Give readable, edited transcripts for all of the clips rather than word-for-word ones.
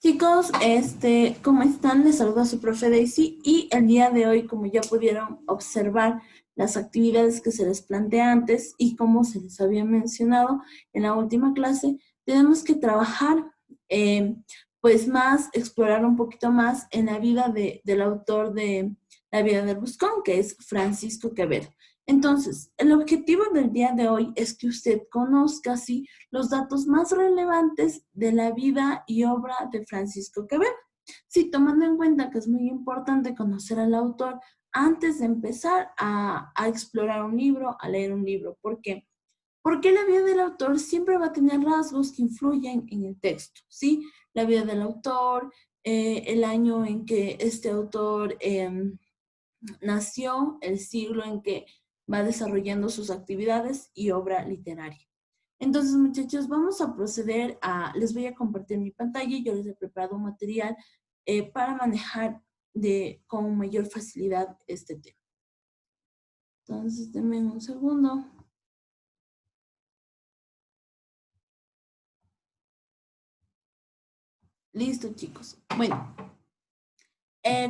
Chicos, ¿cómo están? Les saluda su profe Daisy y el día de hoy, como ya pudieron observar las actividades que se les plantea antes y como se les había mencionado en la última clase, tenemos que trabajar, pues más, explorar un poquito más en la vida del autor de La vida del Buscón, que es Francisco Quevedo. Entonces, el objetivo del día de hoy es que usted conozca, sí, los datos más relevantes de la vida y obra de Francisco Quevedo. Sí, tomando en cuenta que es muy importante conocer al autor antes de empezar a explorar un libro, a leer un libro. ¿Por qué? Porque la vida del autor siempre va a tener rasgos que influyen en el texto, ¿sí? La vida del autor, el año en que este autor nació, el siglo en que va desarrollando sus actividades y obra literaria. Entonces, muchachos, vamos a proceder les voy a compartir mi pantalla y yo les he preparado un material para manejar con mayor facilidad este tema. Entonces, denme un segundo. Listo, chicos. Bueno,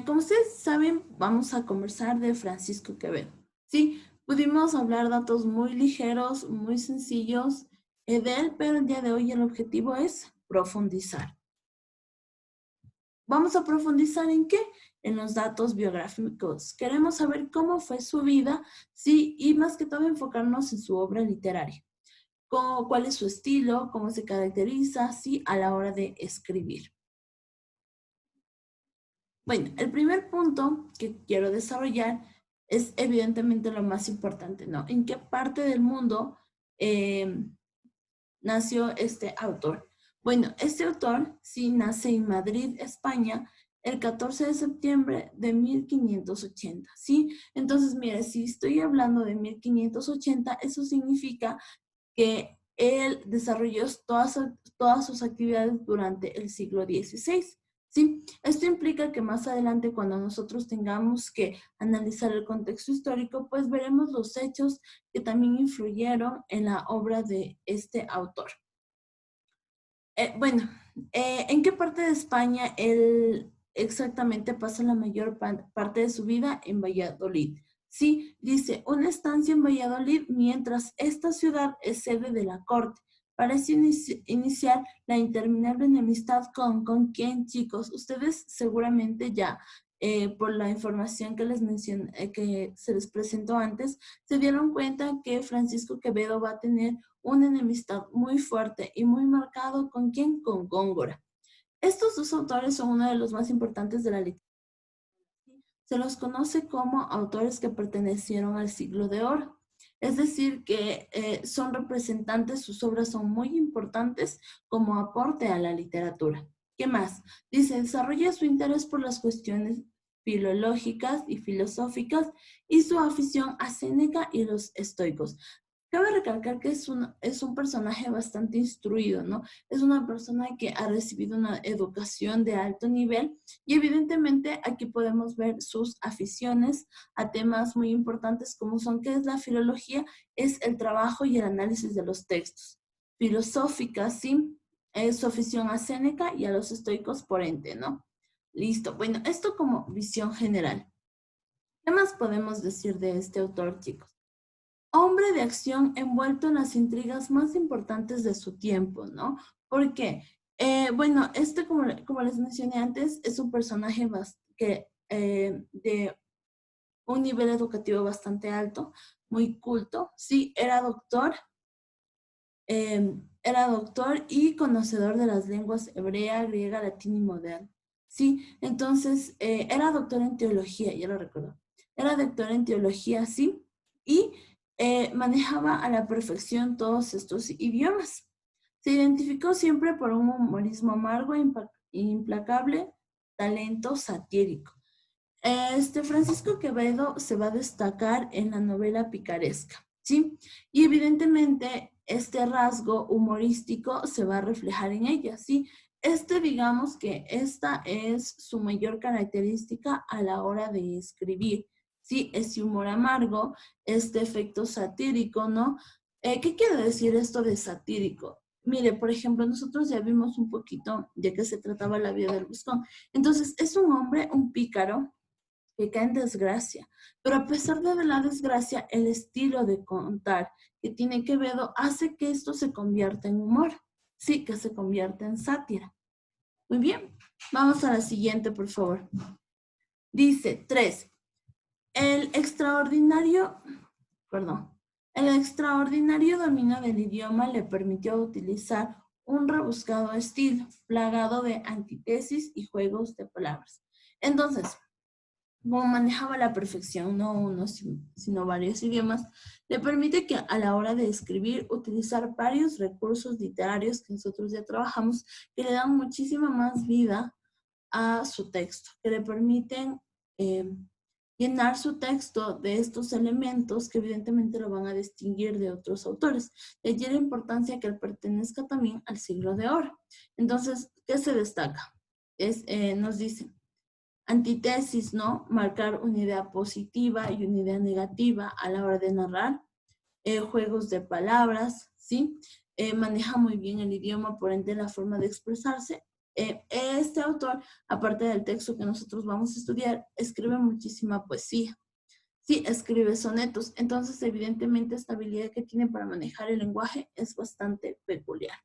como ustedes saben, vamos a conversar de Francisco Quevedo. Sí, pudimos hablar datos muy ligeros, muy sencillos de él, pero el día de hoy el objetivo es profundizar. ¿Vamos a profundizar en qué? En los datos biográficos. Queremos saber cómo fue su vida, sí, y más que todo enfocarnos en su obra literaria. ¿Cuál es su estilo? ¿Cómo se caracteriza, sí, a la hora de escribir? Bueno, el primer punto que quiero desarrollar es evidentemente lo más importante, ¿no? ¿En qué parte del mundo nació este autor? Bueno, este autor sí nace en Madrid, España, el 14 de septiembre de 1580, ¿sí? Entonces, mire, si estoy hablando de 1580, eso significa que él desarrolló todas sus actividades durante el siglo XVI. ¿Sí? Esto implica que más adelante, cuando nosotros tengamos que analizar el contexto histórico, pues veremos los hechos que también influyeron en la obra de este autor. Bueno, ¿en qué parte de España él exactamente pasa la mayor parte de su vida? En Valladolid. Sí, dice, una estancia en Valladolid mientras esta ciudad es sede de la corte. Parece iniciar la interminable enemistad ¿con quién, chicos? Ustedes seguramente ya, por la información que les mencioné, que se les presentó antes, se dieron cuenta que Francisco Quevedo va a tener una enemistad muy fuerte y muy marcado ¿con quién? Con Góngora. Estos dos autores son uno de los más importantes de la literatura. Se los conoce como autores que pertenecieron al siglo de oro. Es decir, que son representantes, sus obras son muy importantes como aporte a la literatura. ¿Qué más? Dice, desarrolla su interés por las cuestiones filológicas y filosóficas y su afición a Séneca y los estoicos. Cabe recalcar que es un personaje bastante instruido, ¿no? Es una persona que ha recibido una educación de alto nivel y evidentemente aquí podemos ver sus aficiones a temas muy importantes como son, ¿qué es la filología? Es el trabajo y el análisis de los textos. Filosófica, sí, es su afición a Séneca y a los estoicos por ende, ¿no? Listo. Bueno, esto como visión general. ¿Qué más podemos decir de este autor, chicos? Hombre de acción envuelto en las intrigas más importantes de su tiempo, ¿no? ¿Por qué? Bueno, como les mencioné antes, es un personaje de un nivel educativo bastante alto, muy culto. Sí, era doctor y conocedor de las lenguas hebrea, griega, latín y moderno. Sí, entonces era doctor en teología, ya lo recuerdo. Era doctor en teología, sí, y manejaba a la perfección todos estos idiomas. Se identificó siempre por un humorismo amargo e implacable talento satírico. Francisco Quevedo se va a destacar en la novela picaresca, ¿sí? Y evidentemente este rasgo humorístico se va a reflejar en ella, ¿sí? Digamos que esta es su mayor característica a la hora de escribir, ¿sí? Ese humor amargo, este efecto satírico, ¿no? ¿Qué quiere decir esto de satírico? mire, por ejemplo, nosotros ya vimos un poquito de qué se trataba la vida del Buscón. Entonces, es un hombre, un pícaro, que cae en desgracia. Pero a pesar de la desgracia, el estilo de contar que tiene Quevedo hace que esto se convierta en humor. Sí, que se convierta en sátira. Muy bien. Vamos a la siguiente, por favor. Dice 3. El extraordinario dominio del idioma le permitió utilizar un rebuscado estilo, plagado de antítesis y juegos de palabras. Entonces, como manejaba a la perfección, no uno, sino varios idiomas, le permite que a la hora de escribir utilizar varios recursos literarios que nosotros ya trabajamos, que le dan muchísima más vida a su texto, que le permiten llenar su texto de estos elementos que evidentemente lo van a distinguir de otros autores. De allí la importancia que él pertenezca también al siglo de oro. Entonces, ¿qué se destaca? Nos dice, antítesis, ¿no? Marcar una idea positiva y una idea negativa a la hora de narrar. Juegos de palabras, ¿sí? Maneja muy bien el idioma, por ende la forma de expresarse. Este autor, aparte del texto que nosotros vamos a estudiar, escribe muchísima poesía. Sí, escribe sonetos. Entonces, evidentemente, esta habilidad que tiene para manejar el lenguaje es bastante peculiar.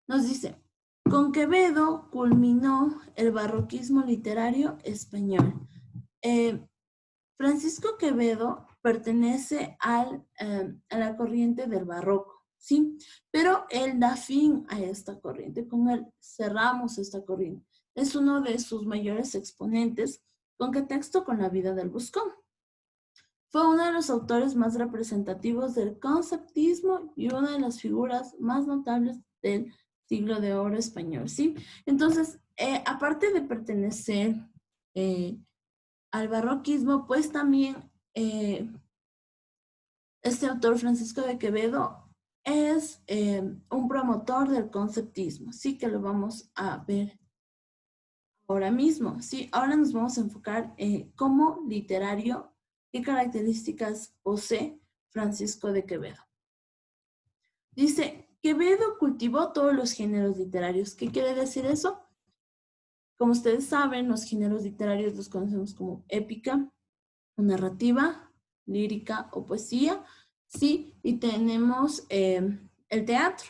Nos dice, con Quevedo culminó el barroquismo literario español. Francisco Quevedo pertenece a la corriente del barroco, ¿sí? Pero él da fin a esta corriente, con él cerramos esta corriente. Es uno de sus mayores exponentes. ¿Con qué texto? Con la vida del Buscón. Fue uno de los autores más representativos del conceptismo y una de las figuras más notables del siglo de oro español, ¿sí? Entonces, aparte de pertenecer al barroquismo, pues también este autor, Francisco de Quevedo, es un promotor del conceptismo, sí, que lo vamos a ver ahora mismo, sí. Ahora nos vamos a enfocar como literario, qué características posee Francisco de Quevedo. Dice, Quevedo cultivó todos los géneros literarios. ¿Qué quiere decir eso? Como ustedes saben, los géneros literarios los conocemos como épica, o narrativa, lírica o poesía, ¿sí? Y tenemos el teatro.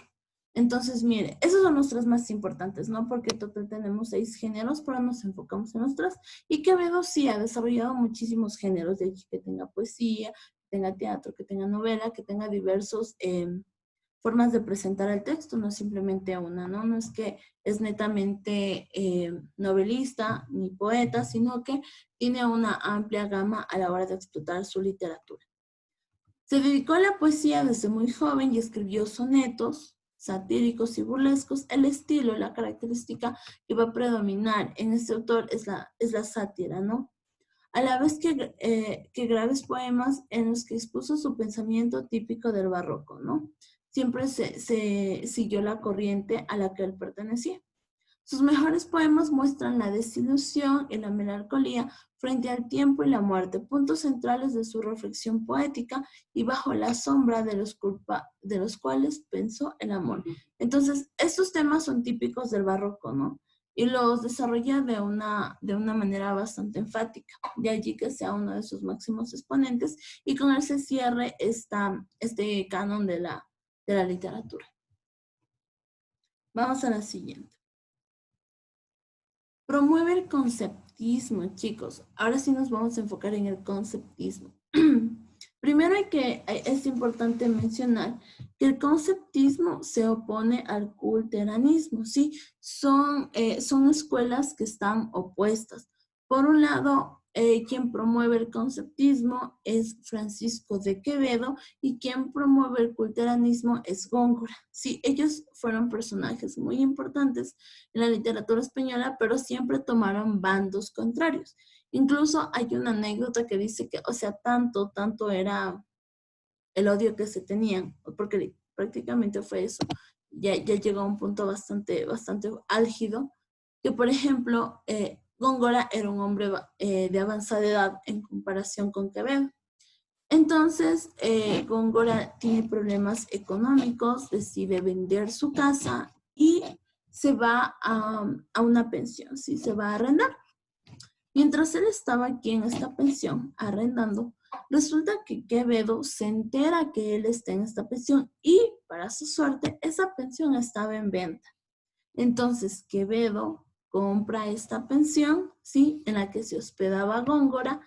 Entonces, mire, esos son los tres más importantes, ¿no? Porque total tenemos 6 géneros, pero nos enfocamos en los 3. Y Quevedo sí ha desarrollado muchísimos géneros, de hecho que tenga poesía, que tenga teatro, que tenga novela, que tenga diversos formas de presentar el texto, no simplemente una, ¿no? No es que es netamente novelista ni poeta, sino que tiene una amplia gama a la hora de explotar su literatura. Se dedicó a la poesía desde muy joven y escribió sonetos satíricos y burlescos. El estilo, la característica que va a predominar en este autor es la sátira, ¿no? A la vez que graves poemas en los que expuso su pensamiento típico del barroco, ¿no? Siempre se siguió la corriente a la que él pertenecía. Sus mejores poemas muestran la desilusión y la melancolía frente al tiempo y la muerte, puntos centrales de su reflexión poética y bajo la sombra de los cuales pensó el amor. Entonces, estos temas son típicos del barroco, ¿no? Y los desarrolla de una manera bastante enfática. De allí que sea uno de sus máximos exponentes y con él se cierre este canon de la literatura. Vamos a la siguiente. Promueve el conceptismo, chicos. Ahora sí nos vamos a enfocar en el conceptismo. Primero es importante mencionar que el conceptismo se opone al culteranismo, ¿sí? Son escuelas que están opuestas. Por un lado, quien promueve el conceptismo es Francisco de Quevedo y quien promueve el culteranismo es Góngora. Sí, ellos fueron personajes muy importantes en la literatura española, pero siempre tomaron bandos contrarios. Incluso hay una anécdota que dice que, o sea, tanto era el odio que se tenían, porque prácticamente fue eso, ya llegó a un punto bastante álgido, que por ejemplo, Góngora era un hombre de avanzada edad en comparación con Quevedo. Entonces, Góngora tiene problemas económicos, decide vender su casa y se va a una pensión, ¿sí? Se va a arrendar. Mientras él estaba aquí en esta pensión, arrendando, resulta que Quevedo se entera que él está en esta pensión y, para su suerte, esa pensión estaba en venta. Entonces, Quevedo compra esta pensión, ¿sí? En la que se hospedaba Góngora,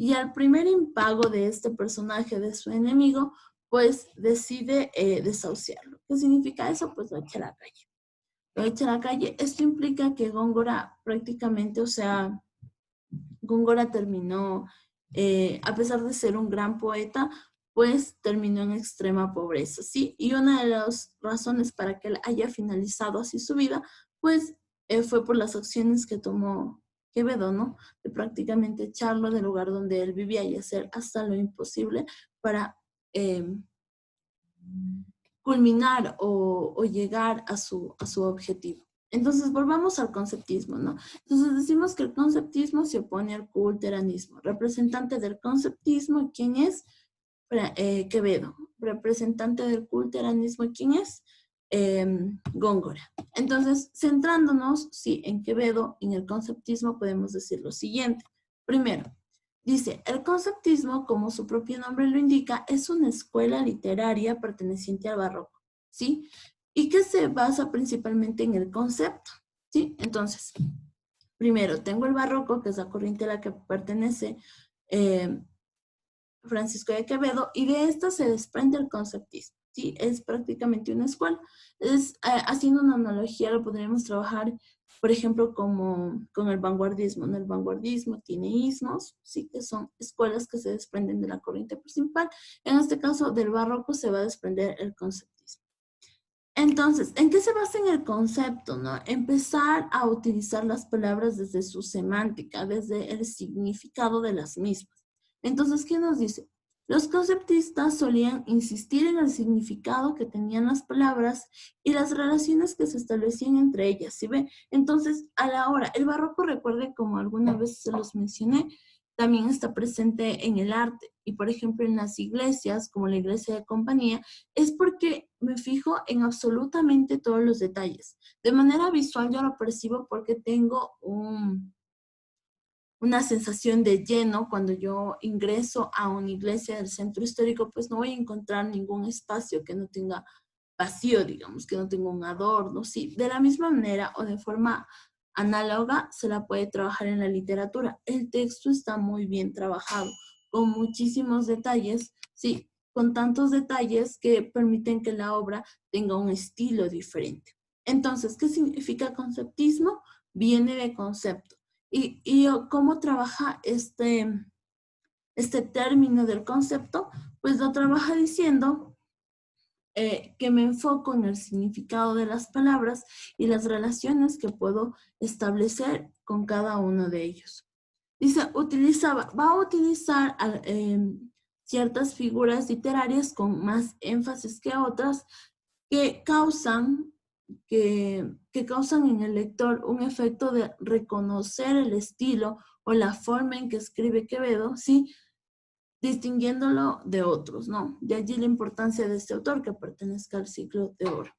y al primer impago de este personaje, de su enemigo, pues decide desahuciarlo. ¿Qué significa eso? Pues lo echa a la calle. Lo echa a la calle. Esto implica que Góngora prácticamente, o sea, Góngora terminó, a pesar de ser un gran poeta, pues terminó en extrema pobreza, ¿sí? Y una de las razones para que él haya finalizado así su vida, pues fue por las acciones que tomó Quevedo, ¿no? De prácticamente echarlo del lugar donde él vivía y hacer hasta lo imposible para culminar o llegar a su objetivo. Entonces, volvamos al conceptismo, ¿no? Entonces, decimos que el conceptismo se opone al culteranismo. Representante del conceptismo, ¿quién es? Quevedo. Representante del culteranismo, ¿quién es? Góngora. Entonces, centrándonos, sí, en Quevedo, en el conceptismo, podemos decir lo siguiente. Primero, dice, el conceptismo, como su propio nombre lo indica, es una escuela literaria perteneciente al barroco, ¿sí? Y que se basa principalmente en el concepto, ¿sí? Entonces, primero, tengo el barroco, que es la corriente a la que pertenece Francisco de Quevedo, y de esta se desprende el conceptismo, ¿sí? Es prácticamente una escuela. Haciendo una analogía, lo podríamos trabajar, por ejemplo, como con el vanguardismo, ¿no? El vanguardismo tiene ismos, ¿sí? Que son escuelas que se desprenden de la corriente principal. En este caso, del barroco se va a desprender el conceptismo. Entonces, ¿en qué se basa en el concepto, no? Empezar a utilizar las palabras desde su semántica, desde el significado de las mismas. Entonces, ¿qué nos dice? Los conceptistas solían insistir en el significado que tenían las palabras y las relaciones que se establecían entre ellas, ¿sí ve? Entonces, a la hora, el barroco, recuerde, como alguna vez se los mencioné, también está presente en el arte. Y, por ejemplo, en las iglesias, como la iglesia de Compañía, es porque me fijo en absolutamente todos los detalles. De manera visual yo lo percibo porque tengo una sensación de lleno. Cuando yo ingreso a una iglesia del centro histórico, pues no voy a encontrar ningún espacio que no tenga vacío, digamos, que no tenga un adorno, sí. De la misma manera o de forma análoga se la puede trabajar en la literatura. El texto está muy bien trabajado, con muchísimos detalles, sí, con tantos detalles que permiten que la obra tenga un estilo diferente. Entonces, ¿qué significa conceptismo? Viene de concepto. Y cómo trabaja este término del concepto, pues lo trabaja diciendo que me enfoco en el significado de las palabras y las relaciones que puedo establecer con cada uno de ellos. Dice, va a utilizar ciertas figuras literarias con más énfasis que otras que causan en el lector un efecto de reconocer el estilo o la forma en que escribe Quevedo, ¿sí? Distinguiéndolo de otros, ¿no? De allí la importancia de este autor que pertenezca al siglo de oro.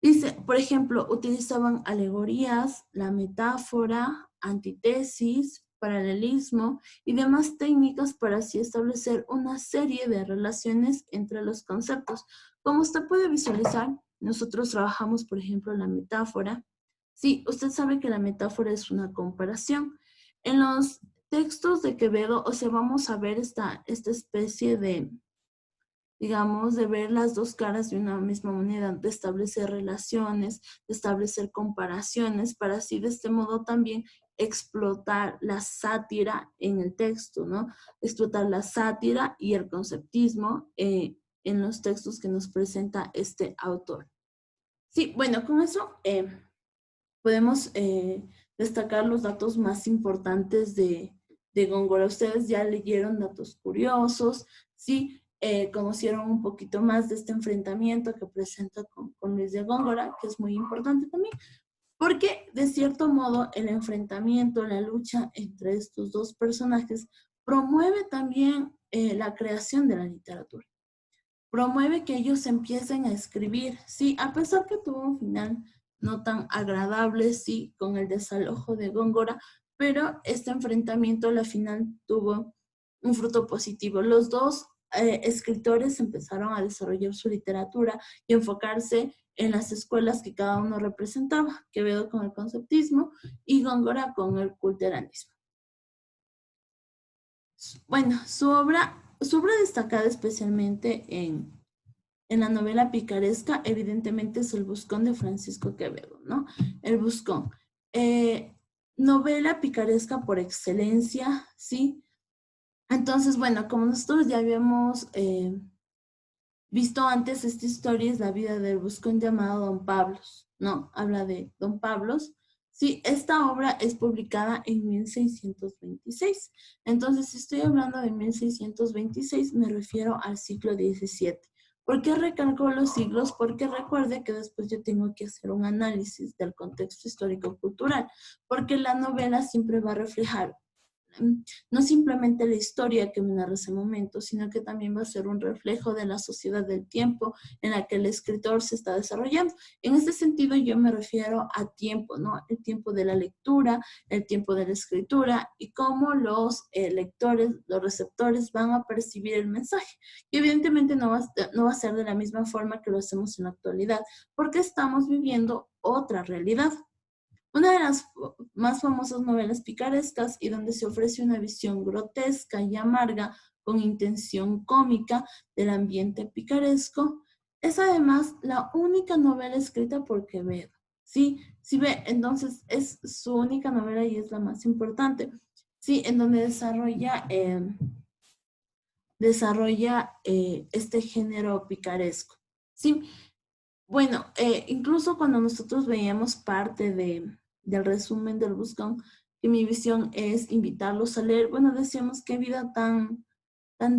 Dice, por ejemplo, utilizaban alegorías, la metáfora, antítesis, paralelismo y demás técnicas para así establecer una serie de relaciones entre los conceptos. Como usted puede visualizar, nosotros trabajamos, por ejemplo, la metáfora. Sí, usted sabe que la metáfora es una comparación. En los textos de Quevedo, o sea, vamos a ver esta especie de, digamos, de ver las dos caras de una misma moneda, de establecer relaciones, de establecer comparaciones, para así de este modo también explotar la sátira en el texto, ¿no? Explotar la sátira y el conceptismo en los textos que nos presenta este autor. Sí, bueno, con eso podemos destacar los datos más importantes de Góngora. Ustedes ya leyeron datos curiosos, ¿sí? Conocieron un poquito más de este enfrentamiento que presenta con Luis de Góngora, que es muy importante también, porque de cierto modo el enfrentamiento, la lucha entre estos dos personajes promueve también la creación de la literatura. Promueve que ellos empiecen a escribir, sí, a pesar que tuvo un final no tan agradable, sí, con el desalojo de Góngora, pero este enfrentamiento a la final tuvo un fruto positivo. Los dos escritores empezaron a desarrollar su literatura y enfocarse en las escuelas que cada uno representaba, Quevedo con el conceptismo y Góngora con el culteranismo. Bueno, su obra destacada especialmente en la novela picaresca, evidentemente es El Buscón de Francisco Quevedo, ¿no? El Buscón. Novela picaresca por excelencia, ¿sí? Entonces, bueno, como nosotros ya habíamos visto antes, esta historia es la vida del Buscón llamado Don Pablos, ¿no? Habla de Don Pablos. Sí, esta obra es publicada en 1626. Entonces, si estoy hablando de 1626, me refiero al siglo XVII. ¿Por qué recalco los siglos? Porque recuerde que después yo tengo que hacer un análisis del contexto histórico-cultural, porque la novela siempre va a reflejar no simplemente la historia que me narra ese momento, sino que también va a ser un reflejo de la sociedad del tiempo en la que el escritor se está desarrollando. En este sentido yo me refiero a tiempo, ¿no? El tiempo de la lectura, el tiempo de la escritura y cómo los lectores, los receptores van a percibir el mensaje. Y evidentemente no va a ser de la misma forma que lo hacemos en la actualidad, porque estamos viviendo otra realidad. Una de las más famosas novelas picarescas y donde se ofrece una visión grotesca y amarga con intención cómica del ambiente picaresco, es además la única novela escrita por Quevedo. Sí, sí ve, entonces es su única novela y es la más importante. Sí, en donde desarrolla este género picaresco. Sí, bueno, incluso cuando nosotros veíamos parte del resumen del Buscón, que mi visión es invitarlos a leer, bueno, decíamos qué vida tan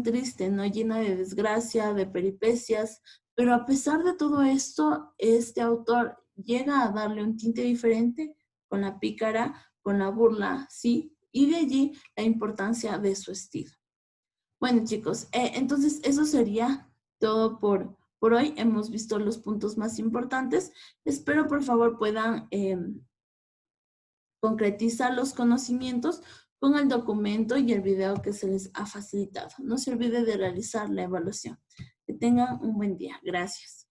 triste, ¿no? Llena de desgracia, de peripecias, pero a pesar de todo esto, este autor llega a darle un tinte diferente con la pícara, con la burla, ¿sí? Y de allí la importancia de su estilo. Bueno, chicos, entonces eso sería todo por hoy. Hemos visto los puntos más importantes. Espero, por favor, puedan concretizar los conocimientos con el documento y el video que se les ha facilitado. No se olvide de realizar la evaluación. Que tengan un buen día. Gracias.